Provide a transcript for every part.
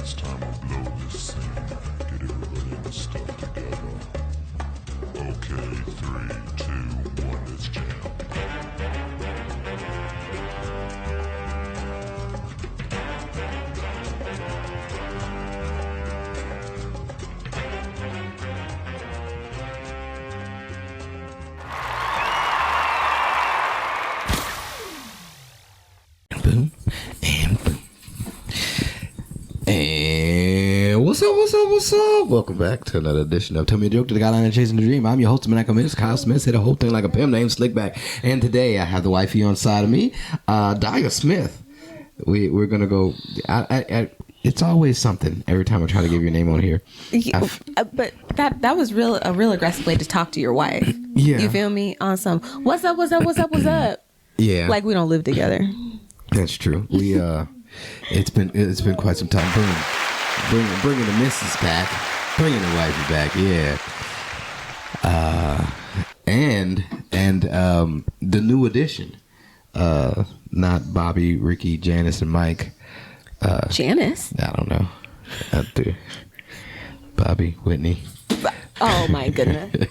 It's time to blow this scene. Get everybody in the stuff together. Okay, 3, 2, 1, let's jam. Boom and boom. And what's up? Welcome back to another edition of Tell Me a Joke to the Guideline of Chasing the Dream. I'm your host, Maniacal, Menace, Kyle Smith. Say the whole thing like a pimp named Slickback. And today I have the wifey on side of me, Daya Smith. We're gonna go. It's always something every time I try to give your name on here. But that was a real aggressive way to talk to your wife. Yeah. You feel me? Awesome. What's up? Yeah. Like we don't live together. That's true. We it's been quite some time bringing the missus back, bringing the wifey back. Yeah. And the new addition. Not Bobby, Ricky, Janice, and Mike. Janice? I don't know. Out there. Bobby, Whitney. Oh my goodness.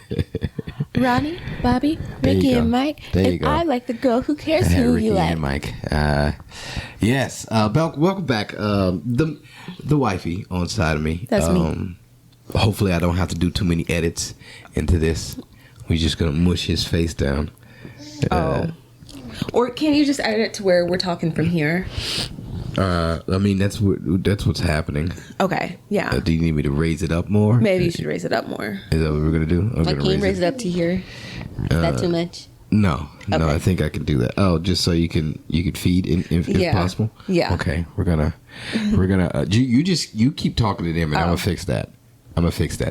Ronnie, Bobby, Ricky, and Mike. There you and go. I like the girl. Who cares who Ricky you like? and Mike. Yes. Welcome back. The wifey on side of me. That's me. Hopefully I don't have to do too many edits into this. We're just gonna mush his face down. Or can you just edit it to where we're talking from here? I mean that's what's happening. Okay. Yeah. Do you need me to raise it up more? Maybe you should raise it up more. Is that what we're gonna do? Like, can you raise it up to here? Is that too much? No, Okay. I think I can do that. Oh, just so you can feed if possible. Yeah. Okay, we're gonna. You keep talking to them, and I'm gonna fix that.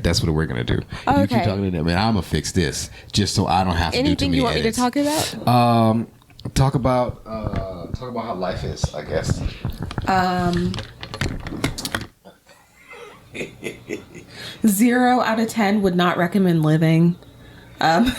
That's what we're gonna do. Oh, you keep okay. talking to them, and I'm gonna fix this, just so I don't have to do too Anything many you want edits. me to talk about? Talk about how life is, I guess. 0 out of 10 would not recommend living. I mean,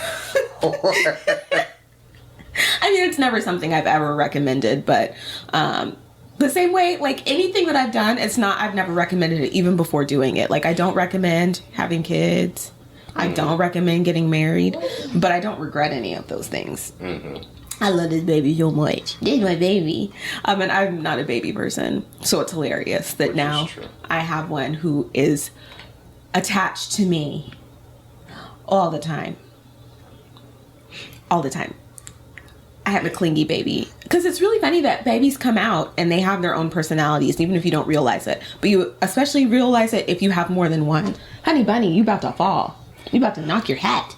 it's never something I've ever recommended, but the same way, like anything that I've done, I've never recommended it even before doing it. Like, I don't recommend having kids. I don't recommend getting married, but I don't regret any of those things. Mm-hmm. I love this baby so much. This is my baby. And I'm not a baby person, so it's hilarious that now I have one who is attached to me all the time. All the time. I have a clingy baby. Because it's really funny that babies come out and they have their own personalities, even if you don't realize it. But you especially realize it if you have more than one. Honey bunny, you about to fall. You about to knock your hat.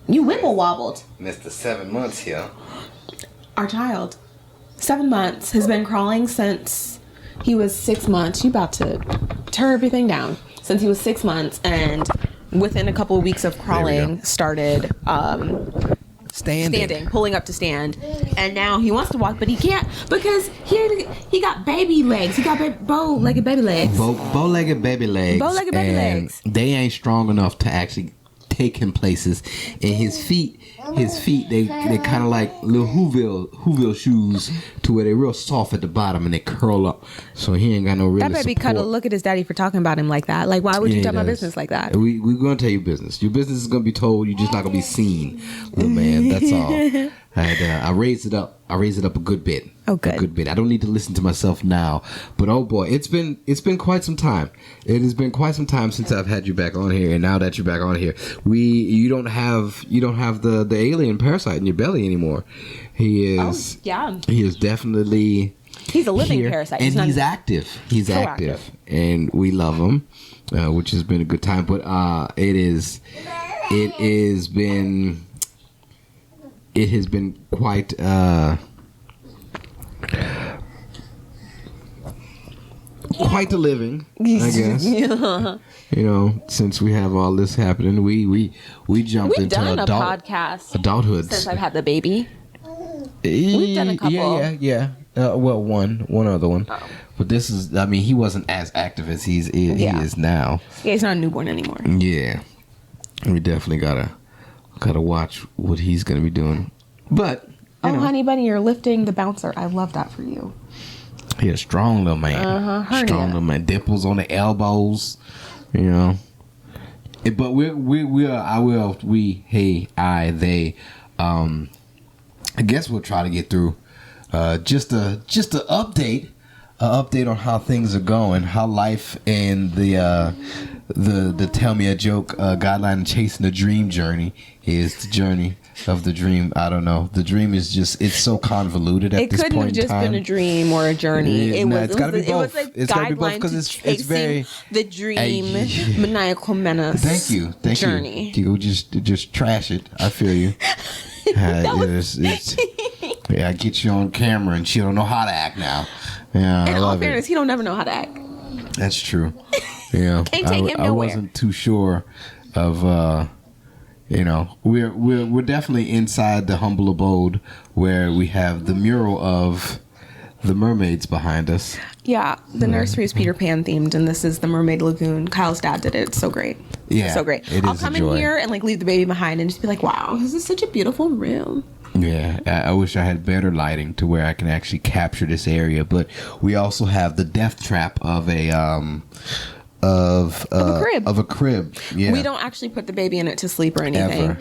You wibble wobbled. Missed the 7 months here. Our child, 7 months, has been crawling since he was 6 months. You about to tear everything down. Since he was 6 months, and within a couple of weeks of crawling, started standing, pulling up to stand, and now he wants to walk, but he can't because he got baby legs. He got bow-legged baby legs. Bow-legged baby legs. Bow-legged baby legs. They ain't strong enough to actually take him places, and his feet they kind of like little Whoville shoes, to where they're real soft at the bottom and they curl up, so he ain't got no real That baby kind of look at his daddy for talking about him like that. Like, why would you tell my business like that? We're gonna tell you business. Your business is gonna be told. You're just not gonna be seen, little man. That's all. I raised it up. I raised it up a good bit. Oh, good. A good bit. I don't need to listen to myself now, but oh boy, it's been quite some time. It has been quite some time since I've had you back on here, and now that you're back on here, you don't have the alien parasite in your belly anymore. He is. Oh, yeah. He is definitely. He's a living here, parasite, and he's active. He's active, and we love him, which has been a good time. But it has been quite quite the living, I guess. Yeah. You know, since we have all this happening, we jumped into a podcast adulthood since I've had the baby. We've done a couple. Yeah. Well, one other one. Oh. But this is, I mean, he wasn't as active as he is now. Yeah, he's not a newborn anymore. Yeah. We definitely gotta watch what he's gonna be doing. But honey bunny, you're lifting the bouncer. I love that for you. He a strong little man. Strong little man. Dimples on the elbows. You know. But they. I guess we'll try to get through just a update on how things are going, how life and the tell me a joke guideline and chasing the dream journey is the journey of the dream. I don't know. The dream is just, it's so convoluted at this point in time. It couldn't have just been a dream or a journey. It's got to be both. It's got to be both because it's very the dream maniacal menace. Thank you. Journey. You just trash it. I feel you. Yeah, I get you on camera and she don't know how to act now. Yeah, in all fairness, he don't never know how to act. That's true. Yeah, can't take him nowhere. I wasn't too sure of. We're definitely inside the humble abode where we have the mural of the mermaids behind us. Yeah, the nursery is Peter Pan themed, and this is the Mermaid Lagoon. Kyle's dad did it. It's so great. Yeah, so great. I'll come in here and leave the baby behind and just be like, wow, this is such a beautiful room. Yeah, I wish I had better lighting to where I can actually capture this area. But we also have the death trap of a crib. Of a crib. Yeah. We don't actually put the baby in it to sleep or anything.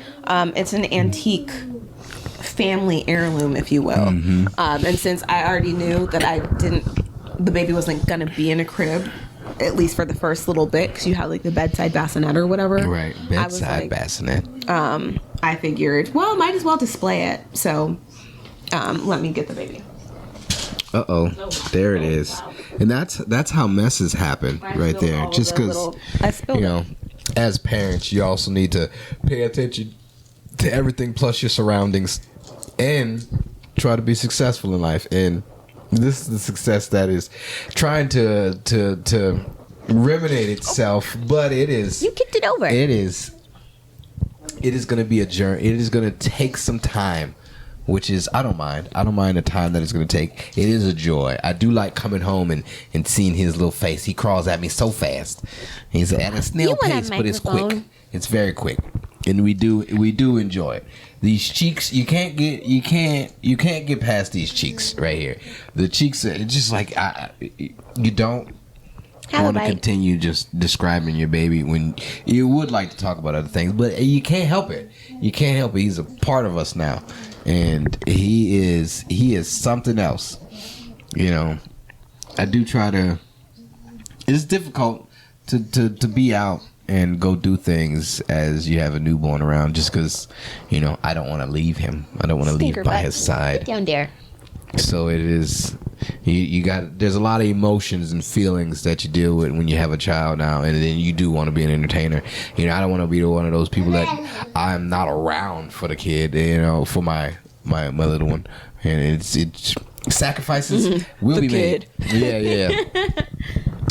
It's an antique family heirloom, if you will. Mm-hmm. And since I already knew that the baby wasn't gonna be in a crib, at least for the first little bit, because you had the bedside bassinet or whatever. Right, bedside bassinet. I figured, well, might as well display it. So, let me get the baby. There it is. And that's how messes happen right there. Just because, as parents, you also need to pay attention to everything plus your surroundings and try to be successful in life. And this is the success that is trying to ruminate itself, but it is. You kicked it over. It is going to be a journey. It is going to take some time. Which is, I don't mind the time that it's going to take. It is a joy. I do like coming home and seeing his little face. He crawls at me so fast. He's at a snail pace, but it's quick. It's very quick, and we do enjoy it. These cheeks, you can't get past these cheeks right here. The cheeks are just like you don't want to continue just describing your baby when you would like to talk about other things, but you can't help it. He's a part of us now. And he is something else. I do try to. It's difficult to be out and go do things as you have a newborn around, just because I don't want to leave him. I don't want to leave by his side. Get down there. So it is. You got. There's a lot of emotions and feelings that you deal with when you have a child now, and then you do want to be an entertainer. I don't want to be one of those people that I'm not around for the kid. For my little one, and it's sacrifices will be made. Yeah.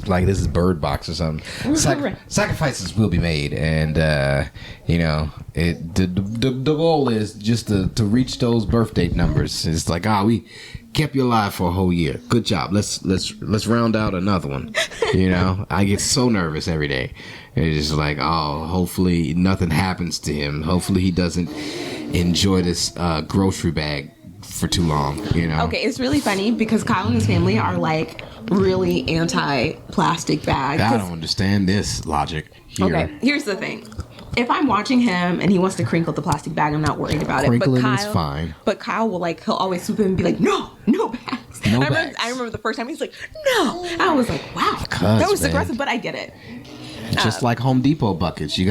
Like this is Bird Box or something. Sacrifices will be made, and the goal is just to reach those birth date numbers. It's like we kept you alive for a whole year. Good job. Let's round out another one. I get so nervous every day. It's just like, hopefully nothing happens to him. Hopefully he doesn't enjoy this grocery bag for too long. Okay, it's really funny because Kyle and his family are really anti-plastic bags. I don't understand this logic here. Okay, here's the thing. If I'm watching him and he wants to crinkle the plastic bag, I'm not worried about it. Crinkling is fine. But Kyle will he'll always swoop in and be like, no bags. I remember the first time he's like, no. I was like, wow, that was aggressive, but I get it. Just like Home Depot buckets, you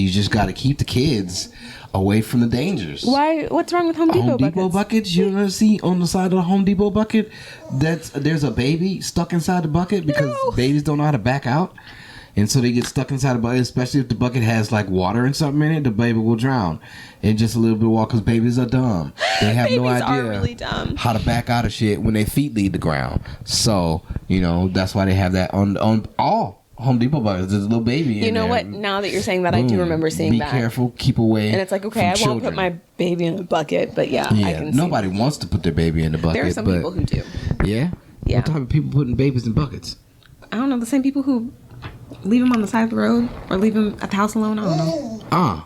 just gotta keep the kids away from the dangers. Why? What's wrong with Home Depot buckets? Home Depot buckets, you ever see on the side of the Home Depot bucket there's a baby stuck inside the bucket because babies don't know how to back out. And so they get stuck inside the bucket, especially if the bucket has water and something in it, the baby will drown. And just a little bit of water, because babies are dumb. They have no idea really dumb. how to back out of shit when their feet leave the ground. So, that's why they have that on all Home Depot buckets. There's a little baby in there. You know what? Now that you're saying that, I do remember seeing that. Be careful, keep away. And it's like, okay, I won't put my baby in a bucket, but I can see. Nobody wants to put their baby in the bucket. There are some people who do. Yeah? Yeah. What type of people putting babies in buckets? I don't know. The same people who leave them on the side of the road or leave them at the house alone. I don't know.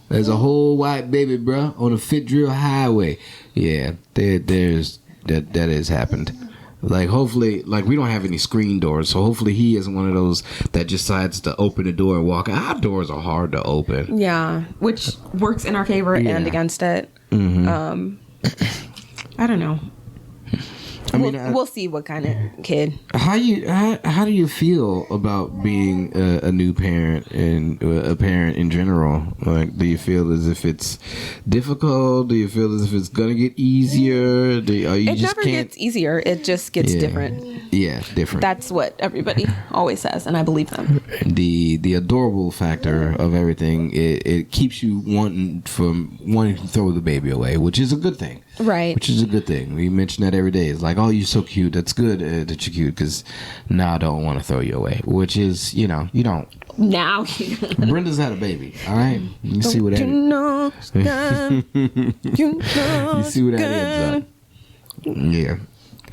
There's a whole white baby, bruh, on a Fit Drill Highway. Yeah, that has happened. Like, hopefully, like, we don't have any screen doors, so hopefully he isn't one of those that just decides to open the door and walk. Our doors are hard to open. Yeah, which works in our favor and against it. I don't know. I mean, we'll see what kind of kid. How do you feel about being a new parent and a parent in general? Like, do you feel as if it's difficult? Do you feel as if it's gonna get easier? It never gets easier. It just gets different. Yeah, different. That's what everybody always says, and I believe them. The adorable factor of everything, it keeps you wanting to throw the baby away, which is a good thing. Right. Which is a good thing. We mention that every day. It's like, oh, you're so cute. That's good that you're cute, because now I don't want to throw you away. Which is, you don't. Now. Brenda's had a baby, all right? You see what that You see what that ends up. Yeah.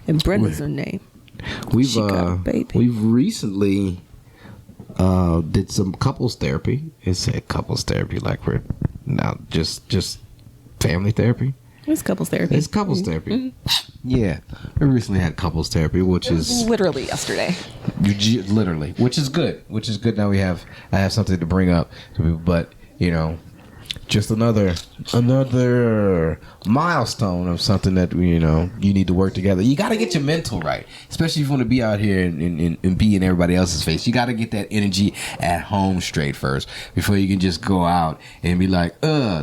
And Brenda's her name. We've recently did some couples therapy. It said couples therapy, like we're now just family therapy. It's couples therapy. It's couples therapy. Yeah, we recently had couples therapy, which is literally yesterday. Literally, which is good. Now I have something to bring up to people, but just another milestone of something that you need to work together. You got to get your mental right, especially if you want to be out here and be in everybody else's face. You got to get that energy at home straight first before you can just go out and be like,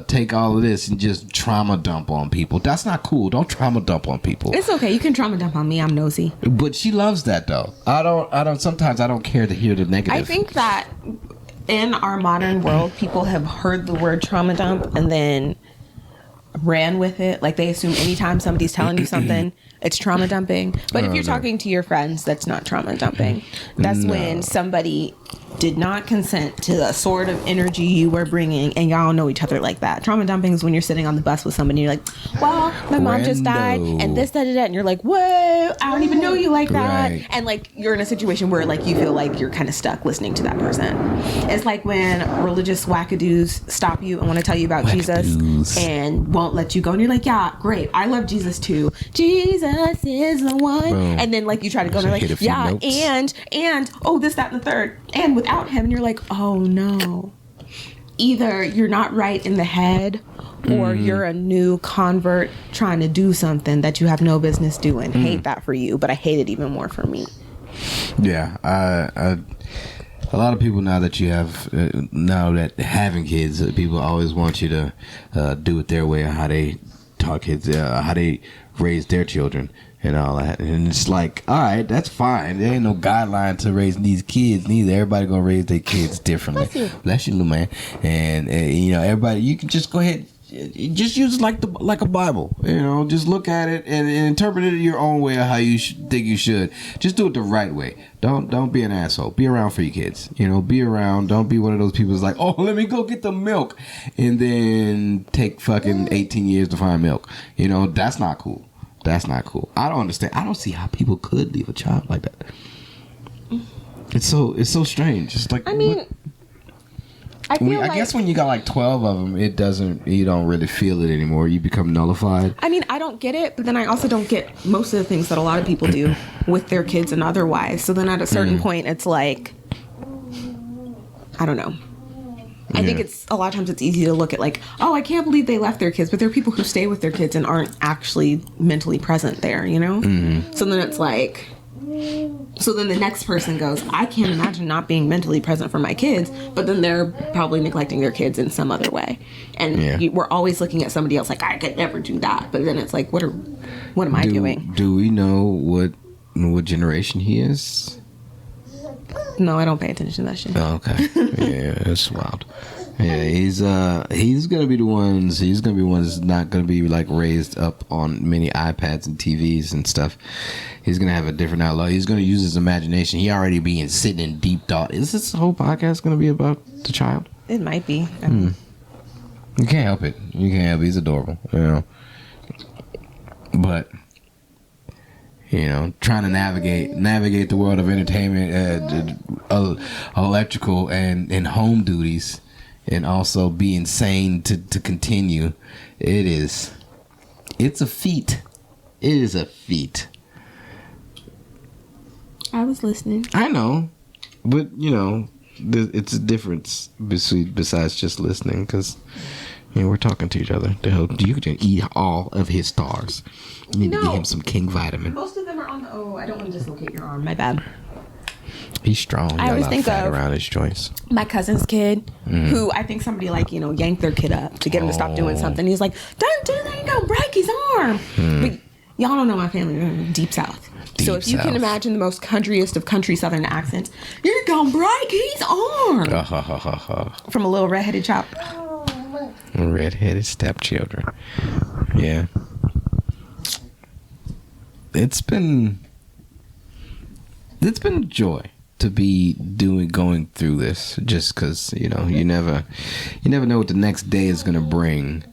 take all of this and just trauma dump on people. That's not cool. Don't trauma dump on people. It's okay. You can trauma dump on me. I'm nosy. But she loves that though. I don't. Sometimes I don't care to hear the negative. I think that in our modern world, people have heard the word trauma dump and then ran with it. Like, they assume anytime somebody's telling you something, it's trauma dumping. But if you're talking to your friends, that's not trauma dumping. That's when somebody did not consent to the sort of energy you were bringing, and y'all know each other like that. Trauma dumping is when you're sitting on the bus with somebody and you're like, well, my mom just died and this, that, and you're like, whoa, I don't even know you like that. Right. And like, you're in a situation where like you feel like you're kind of stuck listening to that person. It's like when religious wackadoos stop you and want to tell you about Jesus and won't let you go, and you're like, yeah, great, I love Jesus too. Jesus is the one. Boom. And then like you try to go and they're like, yeah, notes. and oh, this, that, and the third, and without him, and you're like, oh no. Either you're not right in the head, or you're a new convert trying to do something that you have no business doing. Hate that for you, but I hate it even more for me. Yeah, a lot of people now that you have now that having kids, people always want you to do it their way, or how they taught kids, how they raise their children and all that. And it's like, all right, that's fine. There ain't no guideline to raising these kids neither. Everybody gonna raise their kids differently. Bless you, little man. And everybody, you can just go ahead, just use it like a Bible. Just look at it and interpret it your own way, or how you think you should. Just do it the right way. Don't be an asshole. Be around for your kids. Be around. Don't be one of those people that's like, oh, let me go get the milk, and then take fucking 18 years to find milk. That's not cool. That's not cool. I don't understand. I don't see how people could leave a child like that. It's so strange. It's like, I mean, I guess when you got like 12 of them, you don't really feel it anymore. You become nullified. I mean, I don't get it, but then I also don't get most of the things that a lot of people do with their kids and otherwise. So then at a certain point, it's like, I don't know. I think a lot of times it's easy to look at like, oh, I can't believe they left their kids, but there are people who stay with their kids and aren't actually mentally present there, So then it's like, so then the next person goes, I can't imagine not being mentally present for my kids, but then they're probably neglecting their kids in some other way. And we're always looking at somebody else like, I could never do that. But then it's like, what am I doing? Do we know what generation he is? No, I don't pay attention to that shit. Oh, okay. Yeah, it's wild. Yeah, he's gonna be the ones. He's gonna be one that's not gonna be like raised up on many iPads and TVs and stuff. He's gonna have a different outlook. He's gonna use his imagination. He already being sitting in deep thought. Is this whole podcast gonna be about the child? It might be. You can't help it. He's adorable. But trying to navigate the world of entertainment, electrical and home duties, and also being sane to continue. It's a feat. It is a feat. I was listening. I know, but you know, it's a difference besides just listening, because we're talking to each other. You can eat all of his stars. You need to give him some king vitamin. Most of them are on the. Oh, I don't want to dislocate your arm. My bad. He's strong. He got a lot of fat around his joints. My cousin's kid, who I think somebody yanked their kid up to get him to stop doing something. He's like, "Don't do that! You're gonna break his arm." But y'all don't know my family. We're in deep South. So if you can imagine the most countryest of country Southern accents, you're gonna break his arm. From a little redheaded child. Redheaded stepchildren. Yeah. It's been a joy to be going through this, just because you never know what the next day is gonna bring.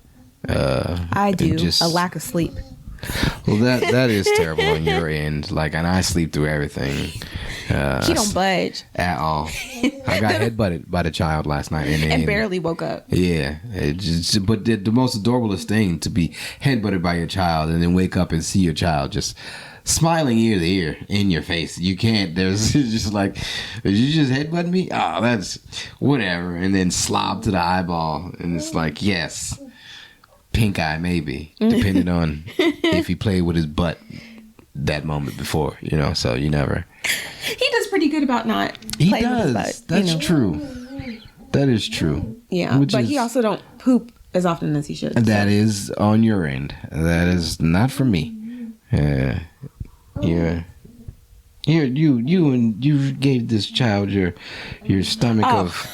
I do. A lack of sleep. Well, that is terrible on your end. And I sleep through everything. He don't budge at all. I got headbutted by the child last night and barely woke up. Yeah, but the most adorablest thing to be headbutted by your child and then wake up and see your child just smiling ear to ear in your face. You can't. There's just like, did you just headbutt me? Oh, that's whatever. And then slob to the eyeball, and it's like, yes. Pink eye, maybe, depending on if he played with his butt that moment before, so you never. He does pretty good about not playing with his butt. That's true. That is true. Yeah, but he also don't poop as often as he should. That is on your end. That is not for me. Yeah. You gave this child your stomach of.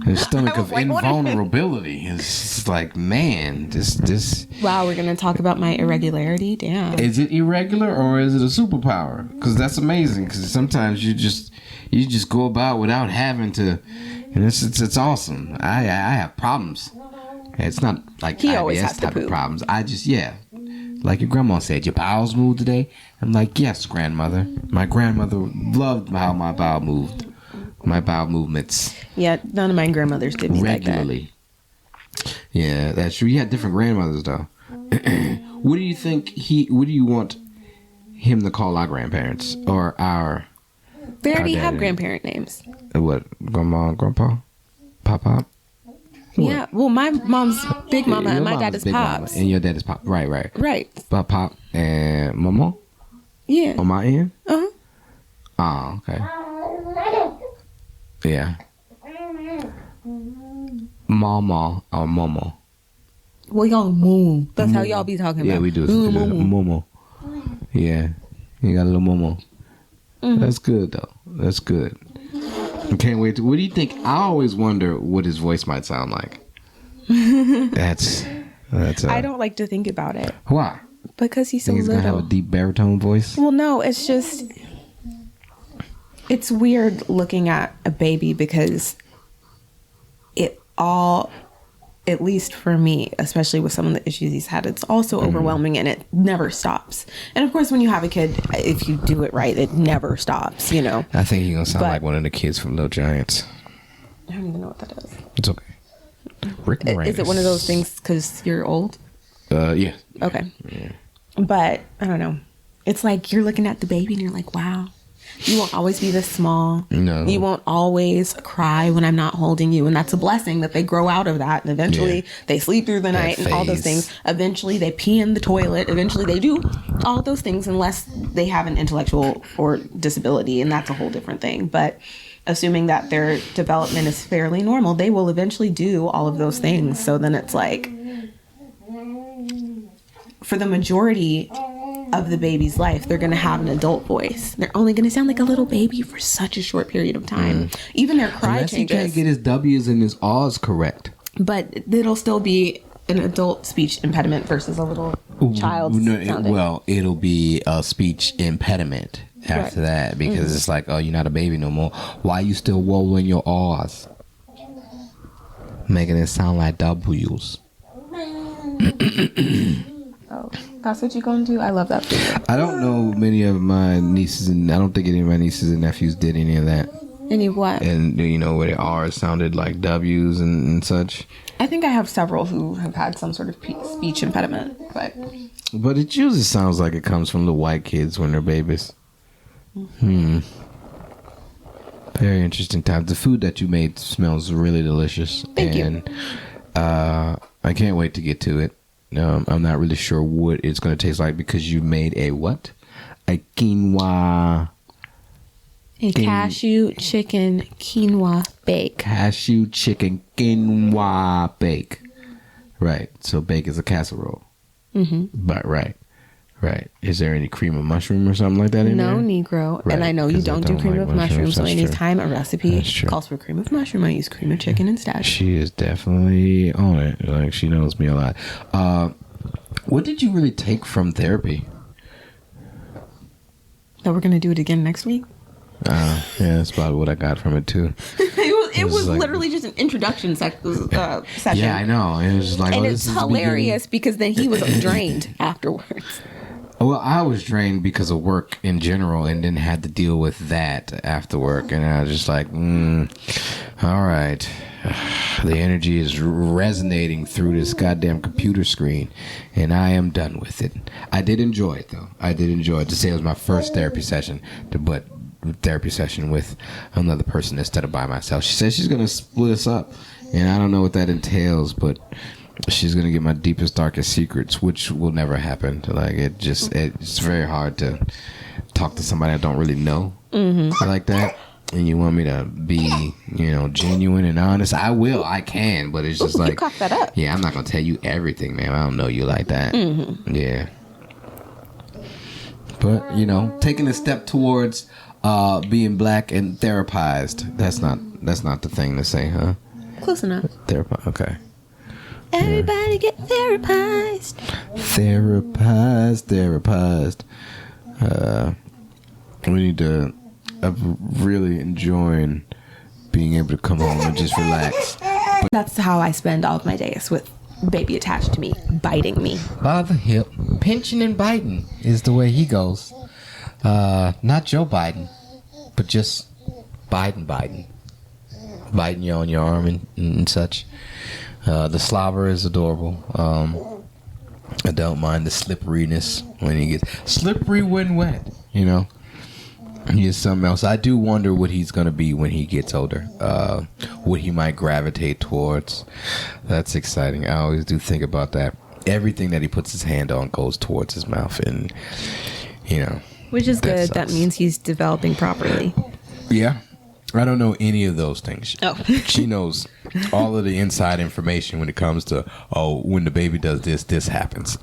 The stomach of invulnerability. It's like, man, this. Wow, we're gonna talk about my irregularity. Damn. Is it irregular or is it a superpower? Because that's amazing. Because sometimes you just go about without having to, and it's awesome. I have problems. It's not like he always has IBS type to of problems. I just like your grandma said, your bowels move today. I'm like, yes, grandmother. My grandmother loved how my bowel moved. My bowel movements. Yeah, none of my grandmothers did me regularly. Like that. Yeah, that's true. You had different grandmothers though. What do you think what do you want him to call our grandparents or our? They already have grandparent names. What? Grandma and grandpa? Pop? Yeah. Well, my mom's Big Mama and my dad is Pops. And your dad is Pop. Right. Right. Pop and Mama? Yeah. On my end? Uh-huh. Oh, okay. Yeah. Mama or Momo. Well, y'all Momo. That's how y'all be talking about. Yeah, we do. Momo. Yeah. You got a little Momo. Mm-hmm. That's good, though. That's good. I can't wait to... What do you think? I always wonder what his voice might sound like. That's I don't like to think about it. Why? Because he's so little. He's going to have a deep baritone voice? Well, no. It's just... It's weird looking at a baby because it all, at least for me, especially with some of the issues he's had, it's also overwhelming and it never stops. And of course, when you have a kid, if you do it right, it never stops, I think you're going to sound like one of the kids from Little Giants. I don't even know what that is. It's okay. Rick Moranis. Is it one of those things because you're old? Yeah. Okay. Yeah. But, I don't know. It's like you're looking at the baby and you're like, wow. You won't always be this small. No. You won't always cry when I'm not holding you. And that's a blessing that they grow out of that. And eventually they sleep through the night and all those things. Eventually they pee in the toilet. Eventually they do all those things unless they have an intellectual or disability. And that's a whole different thing. But assuming that their development is fairly normal, they will eventually do all of those things. So then it's like, for the majority of the baby's life, they're going to have an adult voice. They're only going to sound like a little baby for such a short period of time. Even their cry Unless changes. He can't get his W's and his R's correct. But it'll still be an adult speech impediment versus a little child sounding. Well, it'll be a speech impediment after that because it's like, oh, you're not a baby no more. Why you still rolling your R's? Making it sound like W's. Oh, that's what you're going to do? I love that. I don't know many of my nieces, and I don't think any of my nieces and nephews did any of that. Any of what? And, where the R's sounded like W's and such. I think I have several who have had some sort of speech impediment, but it usually sounds like it comes from the white kids when they're babies. Very interesting times. The food that you made smells really delicious. Thank you. I can't wait to get to it. I'm not really sure what it's going to taste like because you made a what? A quinoa. A cashew chicken quinoa bake. Cashew chicken quinoa bake. Right. So bake is a casserole. Mm-hmm. But right. Is there any cream of mushroom or something like that in there? No, Negro. Right, and I know you 'cause I don't do don't cream like of mushroom, mushrooms, so that's anytime a recipe That's true. calls for cream of mushroom, I use cream of chicken instead. She is definitely on it. Like, she knows me a lot. What did you really take from therapy? That we're going to do it again next week? Yeah, that's about what I got from it, too. It was like- literally just an introduction session. Yeah, I know. It was like, And oh, it's this is the beginning. hilarious because then he was drained afterwards. Well, I was drained because of work in general and then had to deal with that after work. And I was just like, all right. The energy is resonating through this goddamn computer screen. And I am done with it. I did enjoy it, though. I did enjoy it. To say it was my first therapy session, but therapy session with another person instead of by myself. She said she's going to split us up. And I don't know what that entails, but she's gonna get my deepest, darkest secrets, which will never happen. Like, it's very hard to talk to somebody I don't really know like that. And you want me to be, genuine and honest? I will, I can, but it's just like, you coughed that up. Yeah, I'm not gonna tell you everything, man. I don't know you like that. Yeah. But taking a step towards being black and therapized. That's not the thing to say, huh? Close enough. Therapized. Okay. Everybody get therapized. Therapized. We need to. I'm really enjoying being able to come home and just relax. That's how I spend all of my days, with baby attached to me, biting me. By the hip, pinching and biting is the way he goes. Not Joe Biden, but just Biden. Biting you on your arm and such. The slobber is adorable. I don't mind the slipperiness when he gets slippery when wet. He is something else. I do wonder what he's gonna be when he gets older. What he might gravitate towards. That's exciting. I always do think about that. Everything that he puts his hand on goes towards his mouth, and Which is good. sucks. That means he's developing properly. Yeah. I don't know any of those things. Oh. She knows all of the inside information when it comes to, when the baby does this happens.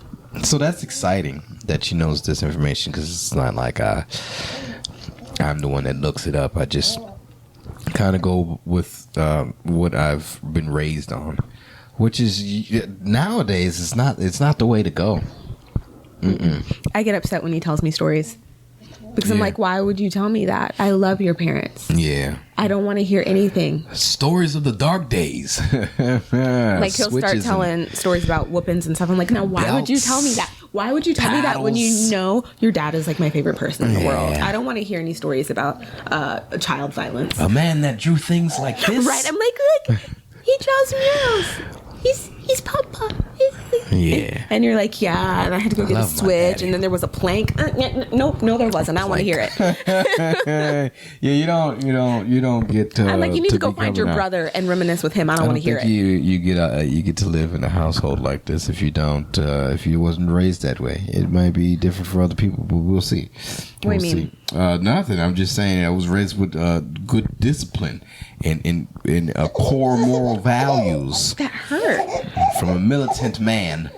So that's exciting that she knows this information, because it's not like I'm the one that looks it up. I just kind of go with what I've been raised on, which is nowadays it's not the way to go. I get upset when he tells me stories. Because I'm Yeah. like, why would you tell me that? I love your parents. Yeah. I don't want to hear anything. Stories of the dark days. Like, he'll start Switches telling stories about whoopings and stuff. I'm like, now, why would you tell me that? Why would you tell me that when you Paddles. know your dad is like my favorite person in the world? Yeah. I don't want to hear any stories about child violence. A man that drew things like this. Right? I'm like, he draws murals. He's Papa. Yeah. And you're like, yeah. And I had to go get a love my switch, daddy. and then there was a plank. Nope, no, there wasn't. I want to hear it. Yeah, you don't get to. I'm like, you need to go be find your coming out. brother and reminisce with him. I don't want to hear think it. you get to live in a household like this if you don't. If you wasn't raised that way, it might be different for other people, but we'll see. What do you mean? Nothing. I'm just saying I was raised with good discipline and core moral values That hurt. from a militant man,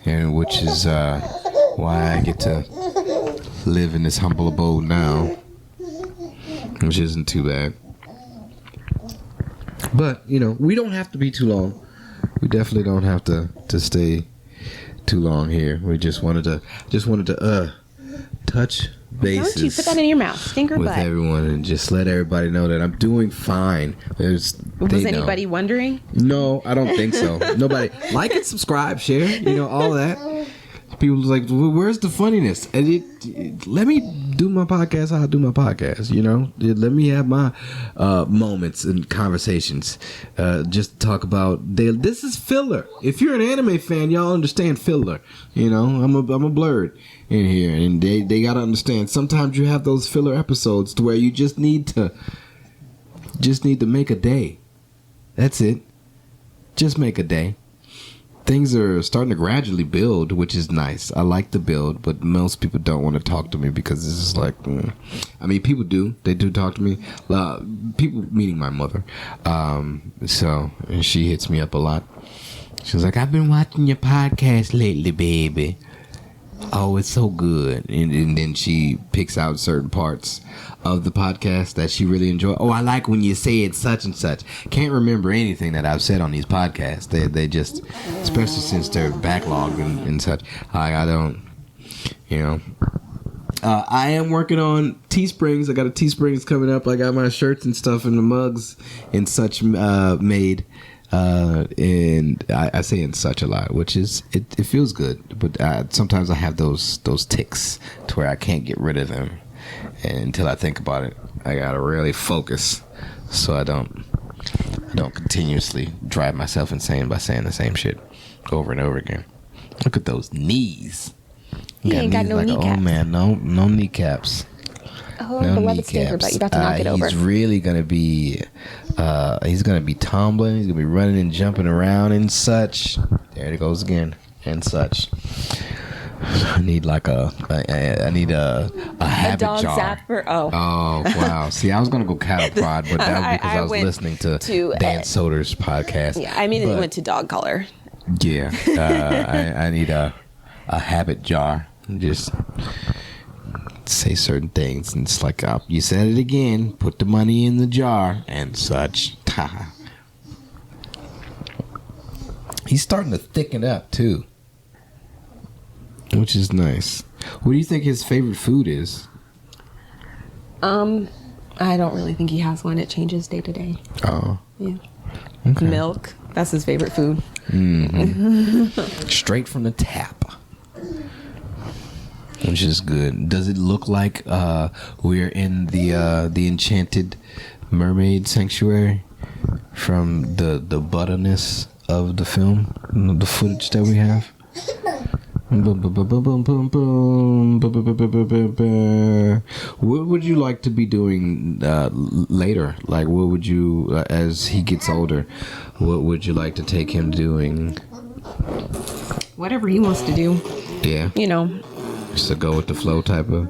and which is why I get to live in this humble abode now, which isn't too bad. But we don't have to be too long. We definitely don't have to stay too long here. We just wanted to touch bases. Don't you put that in your mouth? Stinker with butt. everyone and just let everybody know that I'm doing fine. Was anybody wondering? No, I don't think so. Nobody like it, subscribe, share, all that. People was like, where's the funniness? And let me do my podcast how I do my podcast, you know? Let me have my moments and conversations. Just talk about, this is filler. If you're an anime fan, y'all understand filler. You know, I'm a blurred in here, and they got to understand. Sometimes you have those filler episodes to where you just need to make a day. That's it. Just make a day. Things are starting to gradually build, which is nice. I like the build, but most people don't want to talk to me because it's just like, I mean, people do. They do talk to me. People, meaning my mother. So, and she hits me up a lot. She's like, I've been watching your podcast lately, baby. Oh, it's so good. And then she picks out certain parts of the podcast that she really enjoys. Oh, I like when you say it such and such. Can't remember anything that I've said on these podcasts. They just, especially since they're backlogged and such. I don't, you know. I am working on Teesprings. I got a Teesprings coming up. I got my shirts and stuff and the mugs and such made. And I say in such a lot, which is it feels good, but sometimes I have those ticks to where I can't get rid of them, and until I think about it, I gotta really focus so I don't continuously drive myself insane by saying the same shit over and over again. Look at those knees. You ain't got no kneecaps. Oh man, no kneecaps. Oh, no beloved standard, but you're about to knock it over. He's really gonna be, he's gonna be tumbling. He's gonna be running and jumping around and such. There it goes again, and such. I need like a habit dog jar. zapper. Oh wow. See, I was gonna go cattle prod, but that was because I was listening to Dan Soder's podcast. Yeah, I immediately went to dog color. Yeah, I need a habit jar. Just say certain things, and it's like, you said it again, put the money in the jar and such. He's starting to thicken up too, which is nice. What do you think his favorite food is? I don't really think he has one. It changes day to day. Oh, yeah. Okay. Milk, that's his favorite food. Straight from the tap, which is good. Does it look like we're in the enchanted mermaid sanctuary from the butterness of the film, the footage that we have? What would you like to be doing later? Like, what would you, as he gets older, what would you like to take him doing? Whatever he wants to do. Yeah. You know. Just a go with the flow type of.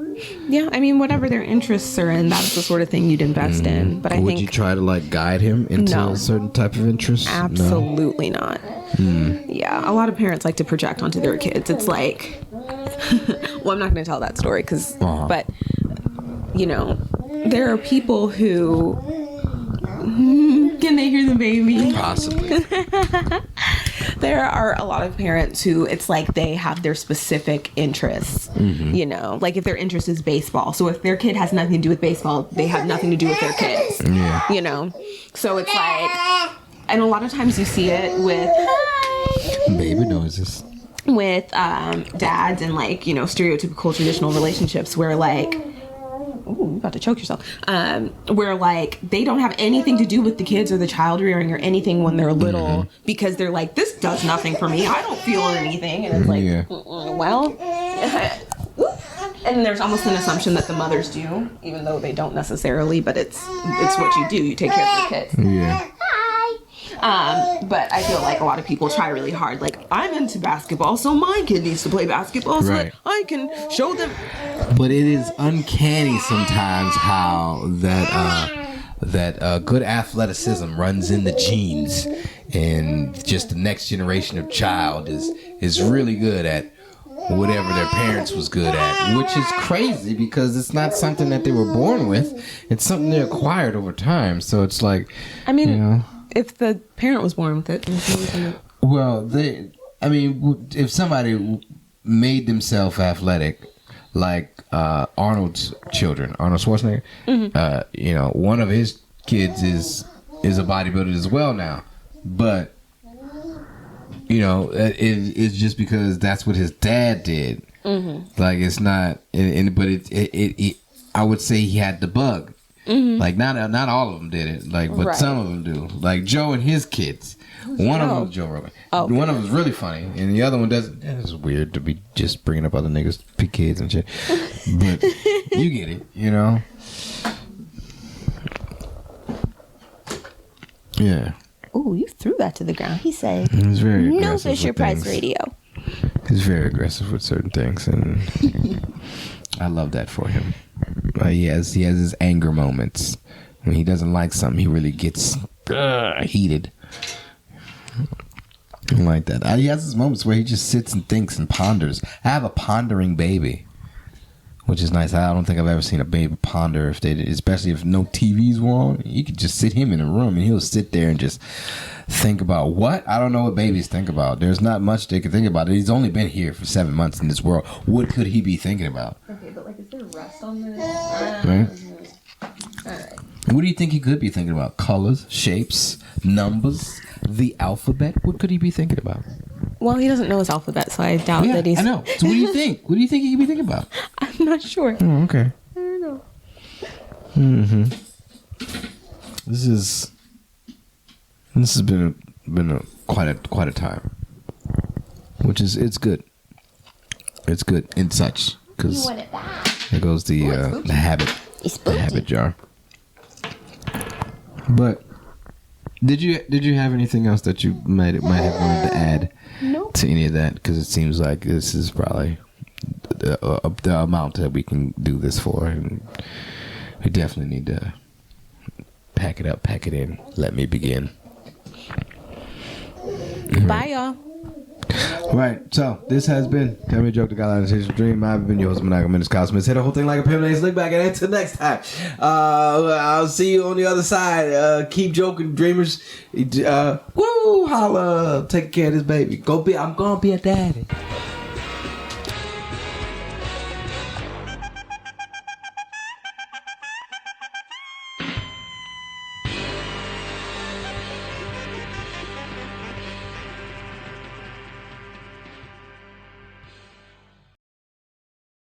Yeah, I mean, whatever their interests are in, that's the sort of thing you'd invest in. But would you try to like guide him into a certain type of interest? Absolutely not. Yeah, a lot of parents like to project onto their kids. It's like, well, I'm not going to tell that story but you know, there are people who. Can they hear the baby? Possibly. There are a lot of parents who it's like they have their specific interests, you know, like if their interest is baseball. So if their kid has nothing to do with baseball, they have nothing to do with their kids, you know? So it's like, and a lot of times you see it with baby noises. With dads and like, you know, stereotypical traditional relationships where like, ooh, you're about to choke yourself. Where like they don't have anything to do with the kids or the child rearing or anything when they're little because they're like, this does nothing for me. I don't feel anything. And it's like, well, and there's almost an assumption that the mothers do, even though they don't necessarily. But it's what you do. You take care of your kids. Yeah. But I feel like a lot of people try really hard. Like, I'm into basketball, so my kid needs to play basketball so that I can show them. But it is uncanny sometimes how that good athleticism runs in the genes, and just the next generation of child is really good at whatever their parents was good at, which is crazy because it's not something that they were born with. It's something they acquired over time. So it's like, I mean, you know, if the parent was born with it. Well, if somebody made themselves athletic, like Arnold's children, Arnold Schwarzenegger, you know, one of his kids is a bodybuilder as well now. But, you know, it's just because that's what his dad did. Mm-hmm. Like it's not, but it I would say he had the bug. Mm-hmm. Like not all of them did it. Like, but some of them do. Like Joe and his kids. One of them was Joe Rogan. Oh, one of them was really funny, and the other one doesn't. It's weird to be just bringing up other niggas' kids and shit. But you get it, you know. Yeah. Oh, you threw that to the ground. He said, "He's very aggressive no Fisher Price radio." He's very aggressive with certain things, and I love that for him. He has his anger moments when he doesn't like something. He really gets heated. I like that. He has his moments where he just sits and thinks and ponders. I have a pondering baby, which is nice. I don't think I've ever seen a baby ponder, especially if no TVs were on. You could just sit him in a room and he'll sit there and just think about what? I don't know what babies think about. There's not much they can think about. He's only been here for 7 months in this world. What could he be thinking about? Okay, but like, is there rest on this? Right? All right. What do you think he could be thinking about? Colors, shapes, numbers, the alphabet? What could he be thinking about? Well, he doesn't know his alphabet, so I doubt that he's... I know. So what do you think? What do you think he could be thinking about? I'm not sure. Oh, okay. I don't know. Mm-hmm. This has been quite a time, which is it's good. It's good in such because there goes the habit jar. But did you have anything else that you might have wanted to add to any of that? Because it seems like this is probably the amount that we can do this for, and we definitely need to pack it up, pack it in. Let me begin. Bye, y'all. Right, so this has been Tell Me a Joke, the Guy Line Chasing Dream. I've been your host, Maniacal, Menace, Cosmos. Hit the whole thing like a pimp named Slickback, and until next time, I'll see you on the other side. Keep joking, dreamers. Woo, holla, take care of this baby. I'm gonna be a daddy.